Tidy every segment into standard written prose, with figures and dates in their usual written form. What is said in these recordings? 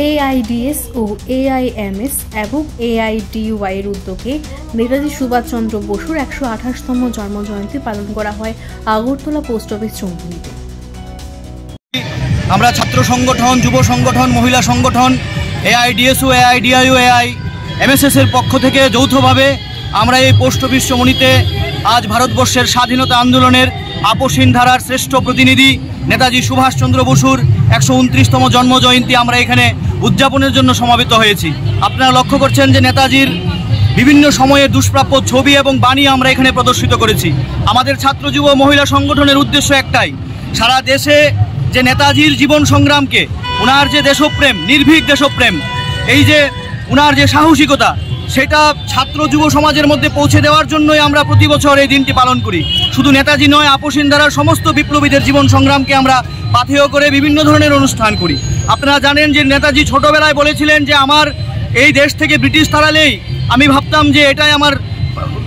AIDS ও AIMS এবং এআইডিওয়াই এর উদ্যোগে নেতাজি সুভাষচন্দ্র বসুর ১২৮তম জন্মজয়ন্তী পালন করা হয় আগরতলা পোস্ট অফিস চৌমুহনীতে। আমরা ছাত্র সংগঠন, যুব সংগঠন, মহিলা সংগঠন, এআইডিএস ও এআইডিআই ও এআইএমএসএস এর পক্ষ থেকে যৌথভাবে আমরা এই পোস্ট অফিস চৌমুহনীতে আজ ভারতবর্ষের স্বাধীনতা আন্দোলনের আপসহীন ধারার শ্রেষ্ঠ প্রতিনিধি নেতাজি সুভাষচন্দ্র বসুর ১২৯তম জন্মজয়ন্তী আমরা এখানে উদযাপনের জন্য সমাবেত হয়েছি। আপনারা লক্ষ্য করছেন যে নেতাজির বিভিন্ন সময়ে দুষ্প্রাপ্য ছবি এবং বাণী আমরা এখানে প্রদর্শিত করেছি। আমাদের ছাত্র, যুব, মহিলা সংগঠনের উদ্দেশ্য একটাই, সারা দেশে যে নেতাজির জীবন সংগ্রামকে, ওনার যে দেশপ্রেম, নির্ভীক দেশপ্রেম, এই যে ওনার যে সাহসিকতা, সেটা ছাত্র যুব সমাজের মধ্যে পৌঁছে দেওয়ার জন্যই আমরা প্রতি বছর এই দিনটি পালন করি। শুধু নেতাজি নয়, আপসহীন ধারার সমস্ত বিপ্লবীদের জীবন সংগ্রামকে আমরা পাথেয় করে বিভিন্ন ধরনের অনুষ্ঠান করি। আপনারা জানেন যে নেতাজি ছোটবেলায় বলেছিলেন যে আমার এই দেশ থেকে ব্রিটিশ তাড়ালেই আমি ভাবতাম যে এটাই আমার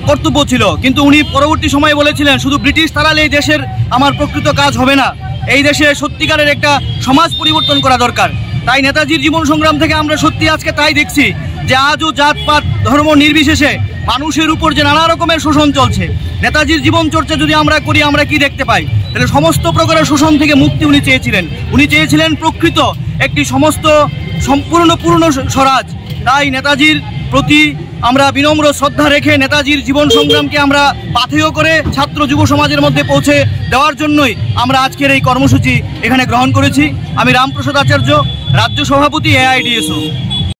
কর্তব্য ছিল, কিন্তু উনি পরবর্তী সময়ে বলেছিলেন শুধু ব্রিটিশ তাড়ালেই দেশের আমার প্রকৃত কাজ হবে না, এই দেশে সত্যিকারের একটা সমাজ পরিবর্তন করা দরকার। তাই নেতাজির জীবন সংগ্রাম থেকে আমরা সত্যি আজকে তাই দেখছি যে আজও জাতপাত ধর্ম নির্বিশেষে মানুষের উপর যে নানা রকমের শোষণ চলছে। নেতাজির জীবন চর্চা যদি আমরা করি, আমরা কি দেখতে পাই? তাহলে সমস্ত প্রকারের শোষণ থেকে মুক্তি উনি চেয়েছিলেন। উনি চেয়েছিলেন প্রকৃত একটি সম্পূর্ণ স্বরাজ। তাই নেতাজির প্রতি আমরা বিনম্র শ্রদ্ধা রেখে নেতাজির জীবন সংগ্রামকে আমরা পাথেয় করে ছাত্র যুব সমাজের মধ্যে পৌঁছে দেওয়ার জন্যই আমরা আজকের এই কর্মসূচি এখানে গ্রহণ করেছি। আমি রামপ্রসাদ আচার্য, রাজ্য সভাপতি এআইডিএসও।